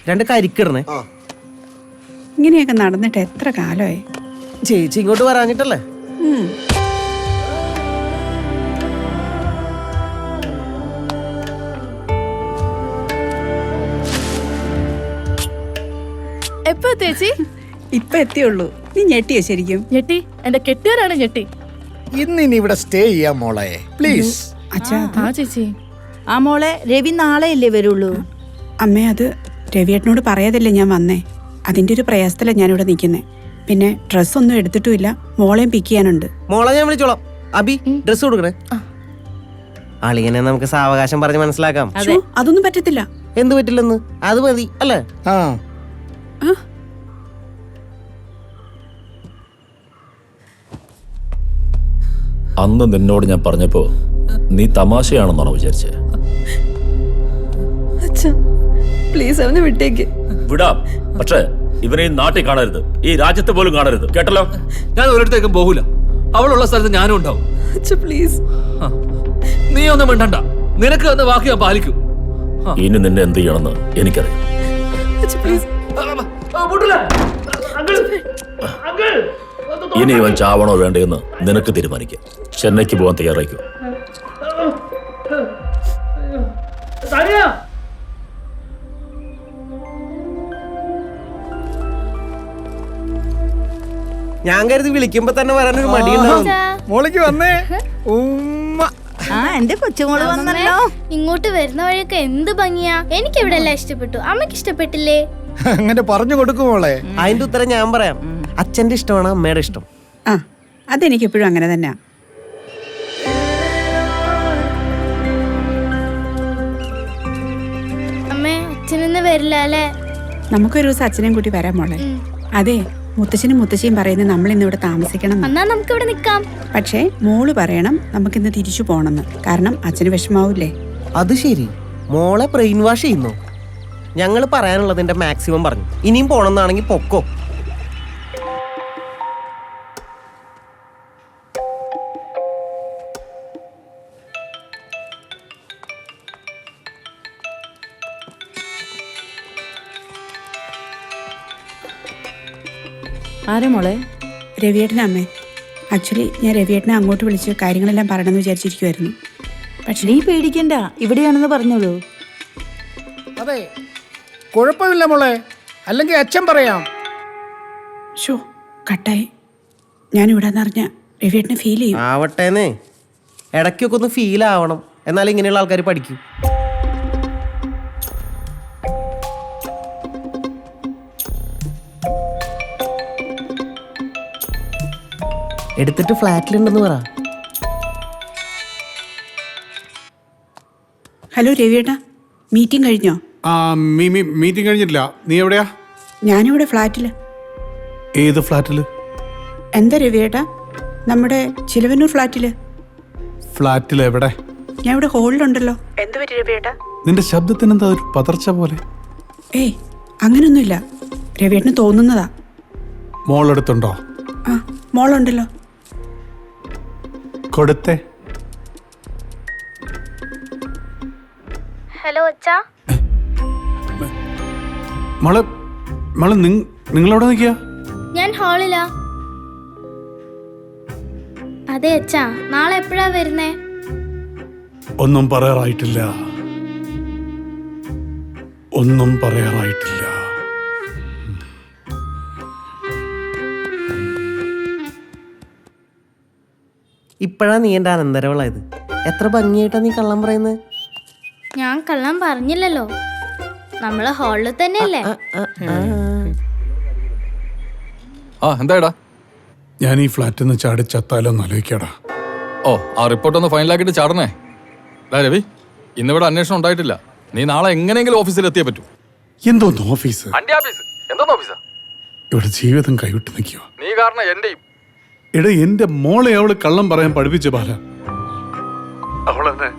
2 കരിക്കിടണേ. ഇങ്ങനെയൊക്കെ നടന്നിട്ട് എത്ര കാലമായി. ചേച്ചി ഇങ്ങോട്ട് വരാഞ്ഞിട്ടല്ലേ? എപ്പോ ചേച്ചി? ഇപ്പൊ എത്തിയുള്ളൂ. നീ ഞെട്ടിയോ ശരിക്കും? ഞെട്ടി. എന്റെ കെട്ടിയവരാണ് ഞെട്ടി. ഇന്ന് ഇവിടെ സ്റ്റേ ചെയ്യാം മോളെ, പ്ലീസ്. അച്ഛാ ആ ചേച്ചി. ആ മോളെ, രവി നാളെയല്ലേ വരുള്ളൂ? അമ്മേ, അത് രവിയേട്ടനോട് പറയാതല്ലേ ഞാൻ വന്നേ. അതിന്റെ ഒരു പ്രയാസത്തിലാണ് ഞാനിവിടെ നിൽക്കുന്നേ. പിന്നെ ഡ്രസ്സൊന്നും എടുത്തിട്ടുമില്ല. മോളെയും പിക്ക് ചെയ്യാനുണ്ട്. മോളെ ഞാൻ വിളിച്ചോളാം. അബി, ഡ്രസ് കൊടുക്കണേ. അളിയനെ നമുക്ക് സാവകാശം പറഞ്ഞ് മനസ്സിലാക്കാം. ശ്ശോ, അതൊന്നും പറ്റത്തില്ല. എന്ത് പറ്റില്ലെന്ന്? അത് മതി അല്ലേ? ആ അന്ന് നിന്നോട് ഞാൻ പറഞ്ഞപ്പോ നീ തമാശയാണെന്നാണോ വിചാരിച്ചേ? പ്ലീസ് അവനെ വിട്ടേക്ക്. വിടാം, പക്ഷേ ഇവനെ ഈ നാട്ടിൽ കാണരുത്, ഈ രാജ്യത്ത് പോലും കാണരുത്, കേട്ടല്ലോ? ഞാൻ ഒരിടത്തേക്കും പോകൂല. അവളുള്ള സ്ഥലത്ത് ഞാനും ഉണ്ടാവും. പ്ലീസ്. നീ ഒന്നും മിണ്ടണ്ട. നിനക്ക് തന്ന വാക്ക് ഞാൻ പാലിക്കും. ഇനി നിന്നെ എന്ത് ചെയ്യണമെന്ന് എനിക്കറിയാം. ഇനി ഇവൻ ചാവണോ വേണ്ടയെന്ന് നിനക്ക് തീരുമാനിക്കാം. ചെന്നൈക്ക് പോകാൻ തയ്യാറായിക്കോ. ഞാൻ കരുതി വിളിക്കുമ്പോ തന്നെ വരാനൊരു മടിയുണ്ടാവും. മോളിക്ക് വന്നേ. ഉമ്മ. ആ, എന്റെ കൊച്ചുമോള് വന്നല്ലോ. ഇങ്ങോട്ട് വരുന്ന വഴിയൊക്കെ എന്ത് ഭംഗിയാ. എനിക്ക് ഇവിടെ എല്ലാം ഇഷ്ടപ്പെട്ടു. അമ്മക്ക് ഇഷ്ടപ്പെട്ടില്ലേ? അങ്ങനെ പറഞ്ഞു കൊടുക്കും മോളെ. അതിന്റെ ഉത്തരം ഞാൻ പറയാം. അച്ഛന്റെ ഇഷ്ടമാണ് അമ്മയുടെ ഇഷ്ടം. ആ, അതെനിക്ക് എപ്പോഴും അങ്ങനെ തന്നെയാ. അമ്മേ, അച്ഛനൊന്ന് വരില്ല അല്ലേ? നമുക്കൊരു ദിവസം അച്ഛനെയും കൂട്ടി വരാം മോളെ. അതെ, മുത്തശ്ശനും മുത്തശ്ശിയും പറയുന്നത് നമ്മൾ ഇന്നിവിടെ താമസിക്കണം എന്ന്. എന്നാ നമുക്ക് ഇവിടെ നിക്കാം. പക്ഷേ മോള് പറയണം നമുക്കിന്ന് തിരിച്ചു പോണെന്ന്. കാരണം അച്ഛന് വിഷമാവൂലേ? അത് ശരി. മോളെ ബ്രെയിൻ വാഷ് ചെയ്യുന്നു. ഞങ്ങൾ പറയാനുള്ളതിന്റെ മാക്സിമം പറഞ്ഞു. ഇനിയും പോണെന്നാണെങ്കിൽ പൊക്കോ. ആരെ മോളെ? രവിയേട്ടനെ അമ്മേ. ആക്ച്വലി ഞാൻ രവിയേട്ടനെ അങ്ങോട്ട് വിളിച്ച് കാര്യങ്ങളെല്ലാം പറയണമെന്ന് വിചാരിച്ചിരിക്കുമായിരുന്നു. പക്ഷേ നീ പേടിക്കണ്ട, ഇവിടെയാണെന്ന് പറഞ്ഞോളൂ. അതെ, കുഴപ്പമില്ല മോളെ. അല്ലെങ്കിൽ അച്ഛൻ പറയാം. ഷോ കട്ടായി. ഞാനിവിടെ നിറഞ്ഞ രവിയേട്ടനെ ഫീൽ ചെയ്യും. ആവട്ടേന്നേ, ഇടയ്ക്കൊക്കെ ഒന്ന് ഫീൽ ആവണം. എന്നാലും ഇങ്ങനെയുള്ള ആൾക്കാർ പഠിക്കും. എടുത്തിട്ട് ഫ്ലാറ്റിലുണ്ടെന്ന് പറ. ഹലോ രവിയേട്ടാ, മീറ്റിംഗ് കഴിഞ്ഞോ? മീറ്റിംഗ് കഴിഞ്ഞിട്ടില്ല. നീ എവിടെയാ? ഞാനിവിടെ ഫ്ലാറ്റില്. ഏത് ഫ്ലാറ്റില്? എന്താ രവിയേട്ടാ? നമ്മുടെ ചിലവന്നൂർ ഫ്ലാറ്റില്. ഫ്ലാറ്റിൽ എവിടെ? ഞാൻ ഇവിടെ ഹോളിലുണ്ടല്ലോ. എന്ത് പറ്റി രവിയേട്ടാ? നിന്റെ ശബ്ദത്തിന് എന്താ ഒരു പതർച്ച പോലെ? ഏയ്, അങ്ങനൊന്നുമില്ല. രവിയേട്ടന് തോന്നുന്നതാ. മോളെടുത്തുണ്ടോ? ആ, മോളുണ്ടല്ലോ. കൊടുത്തേ. ഹലോ അച്ഛാ. മോളെ നിങ്ങളെവിടെ നിൽക്കുക? ഞാൻ ഹാളിലാ. അതെ അച്ഛാ, നാളെ എപ്പോഴാ വരുന്നേ? ഒന്നും പറയാറായിട്ടില്ല. ഒന്നും പറയാറായിട്ടില്ല. ഇപ്പോഴാ നീ എൻ്റെ അനന്തരവളായത്. എത്ര ഭംഗിയായിട്ടാ നീ കള്ളം പറയുന്നത്. ഞാൻ കള്ളം പറഞ്ഞില്ലല്ലോ. നമ്മള് ഹാളിൽ തന്നെയല്ലേ? എന്താടാ? ഞാൻ ഈ ഫ്ലാറ്റിൽ നിന്ന് ചാടി ചത്താലോ എന്ന് ആലോചിക്കാടാ. ഓ, ആ റിപ്പോർട്ട് ഒന്ന് ഫൈനലാക്കിയിട്ട് ചാടണേ. രവി, ഇന്നിവിടെ അന്വേഷണം ഉണ്ടായിട്ടില്ല. നീ നാളെ എങ്ങനെയെങ്കിലും ഓഫീസിൽ എത്തിയേ പറ്റൂ. എന്തോന്ന് ഓഫീസ്? എന്തോന്ന് ഓഫീസാ? ഇവിടെ ജീവിതം കൈവിട്ട് നിൽക്കുക. നീ കാരണം എന്റെയും. എടാ, എന്റെ മോളെ അവള് കള്ളം പറയാൻ പഠിപ്പിച്ച ബാല. അവളെന്നെ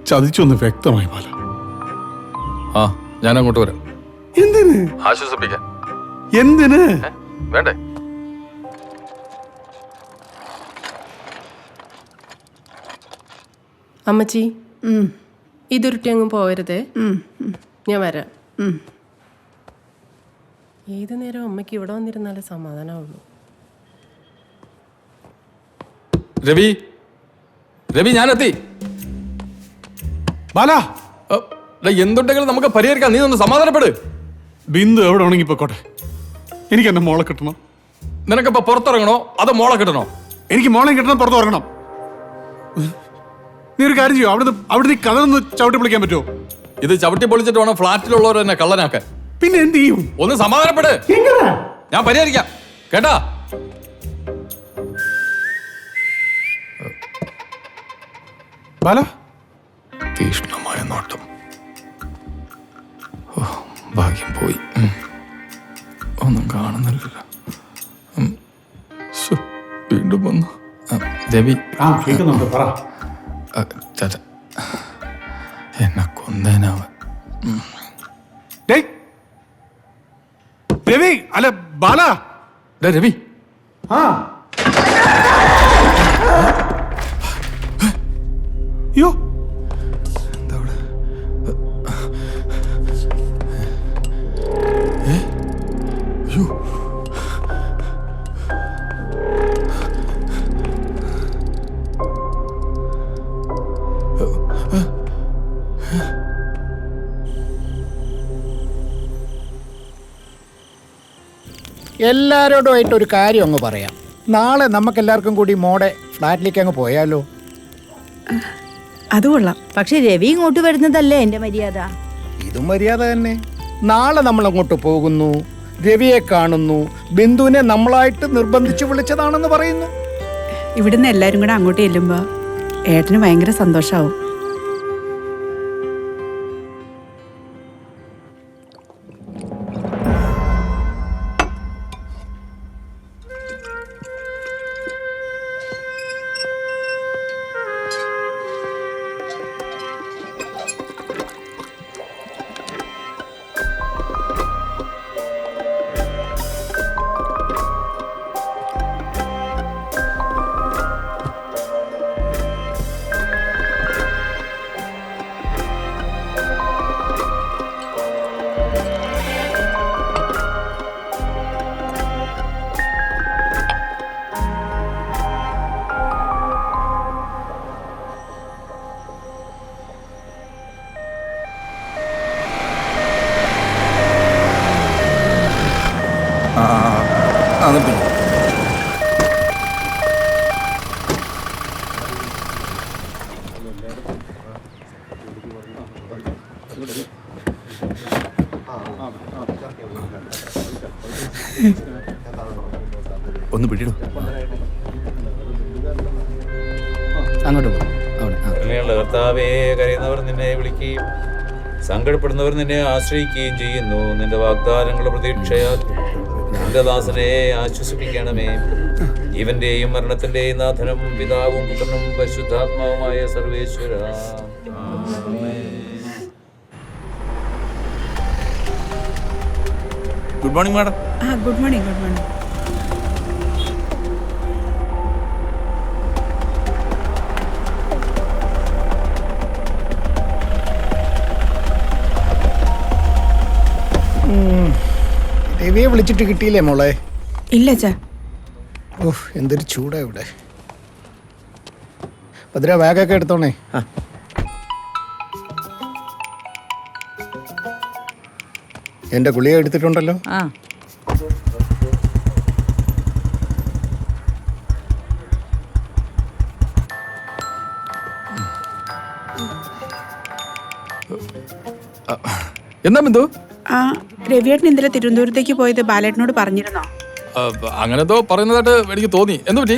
ചതിച്ചൊന്ന് വ്യക്തമായി ബാല. ആ, ഞാൻ അങ്ങോട്ട് വരാം. എന്തിന്? ആശ്വസിപ്പിക്കാൻ. എന്തിന്? വേണ്ടേ? അമ്മച്ചി, ഇതുരുട്ടി അങ്ങ് പോകരുതേ. ഞാൻ വരാം. ഏത് നേരം അമ്മയ്ക്ക് ഇവിടെ വന്നിരുന്നാലേ സമാധാനമുള്ളൂ. രവി രവി ഞാനെത്തി. ബാല, എന്തുണ്ടെങ്കിലും നമുക്ക് പരിഹരിക്കാം. നീ ഒന്ന് സമാധാനപ്പെട്. ബിന്ദു എവിടെ ഉണങ്ങി പൊക്കോട്ടെ. എനിക്ക് എന്റെ മോളെ കിട്ടണം. നിനക്കിപ്പോ പുറത്തിറങ്ങണോ അതോ മോളെ കിട്ടണോ? എനിക്ക് മോളെ കിട്ടണം, പുറത്ത് ഇറങ്ങണം. നീ ഒരു കാര്യം ചെയ്യോ, അവിടുന്ന് കഥ ഒന്ന് ചവിട്ടി പൊളിക്കാൻ പറ്റുമോ? ഇത് ചവിട്ടി പൊളിച്ചിട്ട് വേണം ഫ്ലാറ്റിലുള്ളവർ എന്നെ കള്ളനാക്കാൻ. പിന്നെ എന്ത് ചെയ്യും? ഒന്ന് സമാധാനപ്പെട്, ഞാൻ പരിഹരിക്കാം കേട്ടാ. ബാല, തീഷ്ണമായ നോട്ടം. ഭാഗ്യം പോയി. ഒന്നും കാണുന്നില്ലല്ലോ. വീണ്ടും വന്നു. രവി കേൾക്കുന്നുണ്ട്, പറ. ചേട്ടാ എന്നെ കൊന്നേനാവൻ. രവി, അല്ല ബാല. രവി അയ്യോ, എന്താ അവിടെ? അയ്യോ, എല്ലാവരോടുമായിട്ട് ഒരു കാര്യം അങ്ങ് പറയാം. നാളെ നമുക്ക് എല്ലാവർക്കും കൂടി മോടെ ഫ്ലാറ്റിലേക്ക് അങ്ങ് പോയാലോ? അത് കൊള്ളാം. പക്ഷെ രവി ഇങ്ങോട്ട് വരുന്നതല്ലേ എന്റെ മര്യാദ. ഇതും മര്യാദ തന്നെ. നാളെ നമ്മൾ അങ്ങോട്ട് പോകുന്നു, രവിയെ കാണുന്നു, ബിന്ദുവിനെ നമ്മളായിട്ട് നിർബന്ധിച്ച് വിളിച്ചതാണെന്ന് പറയുന്നു. ഇവിടുന്ന് എല്ലാരും കൂടെ അങ്ങോട്ട് ചെല്ലുമ്പോ ഏട്ടന് ഭയങ്കര സന്തോഷാവും. ഒന്ന് പിടിയിടും. അങ്ങോട്ട് പോകും. കർത്താവേ, കരയുന്നവർ നിന്നെ വിളിക്കുകയും സങ്കടപ്പെടുന്നവർ നിന്നെ ആശ്രയിക്കുകയും ചെയ്യുന്നു. നിന്റെ വാഗ്ദാനങ്ങളുടെ പ്രതീക്ഷയാൽ നിന്റെ ദാസനെ ആശ്വസിപ്പിക്കണമേ. ജീവന്റെയും മരണത്തിന്റെയും നാഥനും പിതാവും പുത്രനും പരിശുദ്ധാത്മാവുമായ സർവേശ്വര. Good morning madam. Good morning. Good morning. രവിയെ വിളിച്ചിട്ട് കിട്ടിയില്ലേ മോളെ? ഇല്ല അച്ഛാ. ഓഹ്, എന്തൊരു ചൂടാ ഇവിടെ. ഭദ്ര, ബാഗൊക്കെ എടുത്തോണേ. എന്റെ ഗുളിക എടുത്തിട്ടുണ്ടല്ലോ. ആ എന്താ ബിന്ദു? രവിയേട്ടൻ ഇന്നലെ തിരുവനന്തപുരത്തേക്ക് പോയത് ബാലേട്ടനോട് പറഞ്ഞിരുന്നോ? അങ്ങനെന്തോ പറയുന്നതായിട്ട് എനിക്ക് തോന്നി. എന്തു പറ്റി?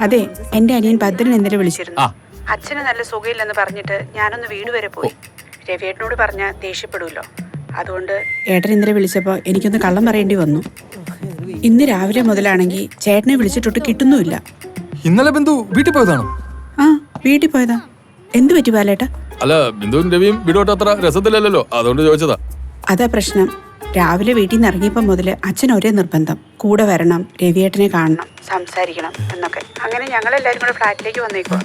അതെ, എന്റെ അനിയൻ ഭദ്രൻ ഇന്നലെ വിളിച്ചിരുന്നു. അച്ഛന് നല്ല സുഖമില്ലെന്ന് പറഞ്ഞിട്ട് ഞാനൊന്ന് വീട് വരെ പോയി. രവിയേട്ടനോട് പറഞ്ഞാൽ ദേഷ്യപ്പെടൂല്ലോ. അതുകൊണ്ട് ഏട്ടൻ ഇന്നലെ വിളിച്ചപ്പോൾ എനിക്കൊന്ന് കള്ളം പറയേണ്ടി വന്നു. ഇന്ന് രാവിലെ മുതലാണെങ്കിൽ ചേട്ടനെ വിളിച്ചിട്ടൊട്ട് കിട്ടുന്നുമില്ല. ഇന്നലെ ബിന്ദു വീട്ടിൽ പോയതാണോ? വീട്ടിൽ പോയതാ. എന്തു പറ്റി ബാലേട്ട? അല്ല, ബിന്ദുവും രവിയും വീടോട്ട് അത്ര രസത്തിലല്ലോ, അതുകൊണ്ട് ചോദിച്ചതാ. അതാ പ്രശ്നം. രാവിലെ വീട്ടിൽ നിന്ന് ഇറങ്ങിയപ്പോ മുതല് അച്ഛൻ ഒരേ നിർബന്ധം, കൂടെ വരണം, രവിയേട്ടനെ കാണണം, സംസാരിക്കണം എന്നൊക്കെ. അങ്ങനെ ഞങ്ങളെല്ലാരും കൂടെ ഫ്ലാറ്റിലേക്ക് വന്നേക്കോ.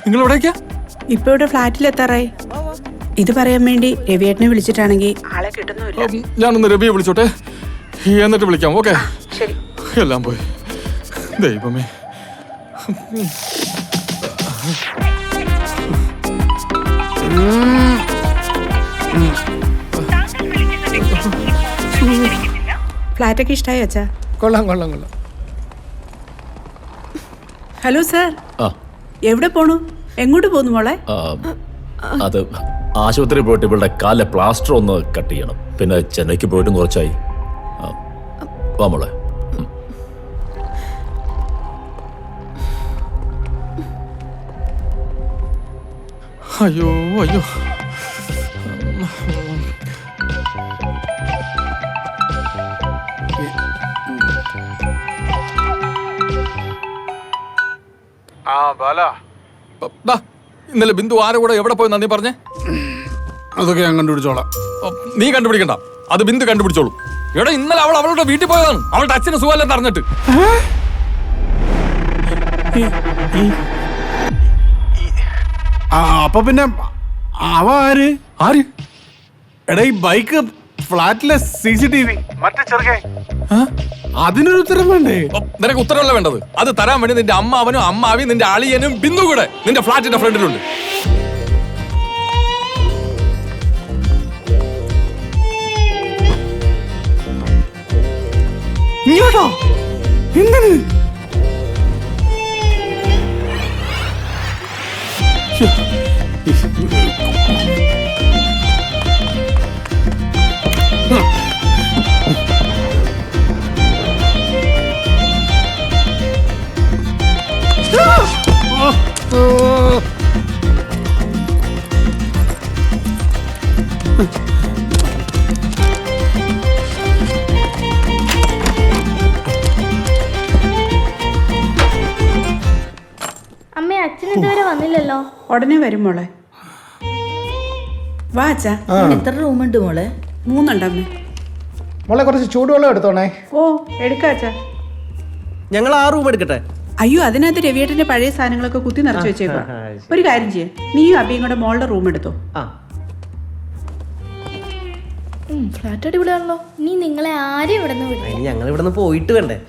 നിങ്ങൾ എവിടേക്കാ? ഇപ്പൊ ഇവിടെ ഫ്ലാറ്റിലെത്താറായി. ഇത് പറയാൻ വേണ്ടി രവിയേട്ടനെ വിളിച്ചിട്ടാണെങ്കിൽ ആളെ കിട്ടുന്നുമില്ല. ഞാനൊന്ന് രവിയെ വിളിച്ചോട്ടെ. എന്നിട്ട് വിളിക്കാം. ഓക്കെ, ശരി. എല്ലാം പോയി. ദൈവമേ. ഫ്ലാറ്റൊക്കെ ഇഷ്ടമായി അച്ഛാ? കൊള്ളാം കൊള്ളാം കൊള്ളാം. ഹലോ സാർ, ആ എവിടെ പോണു? എങ്ങോട്ട് പോന്നു മോളെ? ആ, അത് ആശുപത്രിയിൽ പോയിട്ട് ഇവളുടെ കാലിലെ പ്ലാസ്റ്റർ ഒന്ന് കട്ട് ചെയ്യണം. പിന്നെ ചെന്നൈക്ക് പോയിട്ടും കുറച്ചായി. വാ മോളെ. അയ്യോ അയ്യോ. ദാ, ഇന്നലെ ബിന്ദു ആരെ കൂടെ എവിടെ പോയി നന്ദി പറഞ്ഞേ? അതൊക്കെ ഞാൻ കണ്ടുപിടിച്ചോളാം. നീ കണ്ടുപിടിക്കണ്ട, അത് ബിന്ദു കണ്ടുപിടിച്ചോളൂ. എടാ, ഇന്നലെ അവൾ അവളുടെ വീട്ടിൽ പോയതാണ്. അവളുടെ അച്ഛന് സുഖമല്ലെന്ന് അറിഞ്ഞിട്ട്. അപ്പൊ പിന്നെ അവ ആര്? ആര്? എടാ, ഈ ബൈക്ക് ഫ്ലാറ്റിലെ CCTV മറ്റേ ചെറുക്കേ, അതിനൊരു ഉത്തരം വേണ്ടേ? നിനക്ക് ഉത്തരവല്ല വേണ്ടത്, അത് തരാൻ വേണ്ടി നിന്റെ അമ്മാവനും അമ്മാവിയും നിന്റെ അളിയനും ബിന്ദു കൂടെ നിന്റെ ഫ്ലാറ്റിന്റെ ഫ്രണ്ടിലുണ്ട്. ഇങ്ങോട്ടോ? എന്തിന്? അമ്മേ, അച്ഛൻ ഇതുവരെ വന്നില്ലല്ലോ. ഉടനെ വരും മോളെ. വാ അച്ഛാ. എത്ര റൂമുണ്ട് മോളെ? 3 അമ്മേ. മോളെ കുറച്ച് ചൂടുവെള്ളം എടുത്തോണേ. ഓ, എടുക്കാം അച്ഛാ. ഞങ്ങൾ ആ റൂം എടുക്കട്ടെ? അയ്യോ, അതിനകത്ത് രവിയേട്ടന്റെ പഴയ സാധനങ്ങളൊക്കെ കുത്തി നിറച്ച് വെച്ചേക്കുക. ഒരു കാര്യം ചെയ്യേ, നീയും അബിയും കൂടെ മോളുടെ റൂം എടുത്തോ. ആ, ഫ്ലാറ്റ് അടിപൊളിയാണല്ലോ. നീ നിങ്ങളെ ആരും ഇവിടെ നിന്ന് വിടും. അതിന് ഞങ്ങൾ ഇവിടെ നിന്ന് പോയിട്ട് വേണ്ടേ?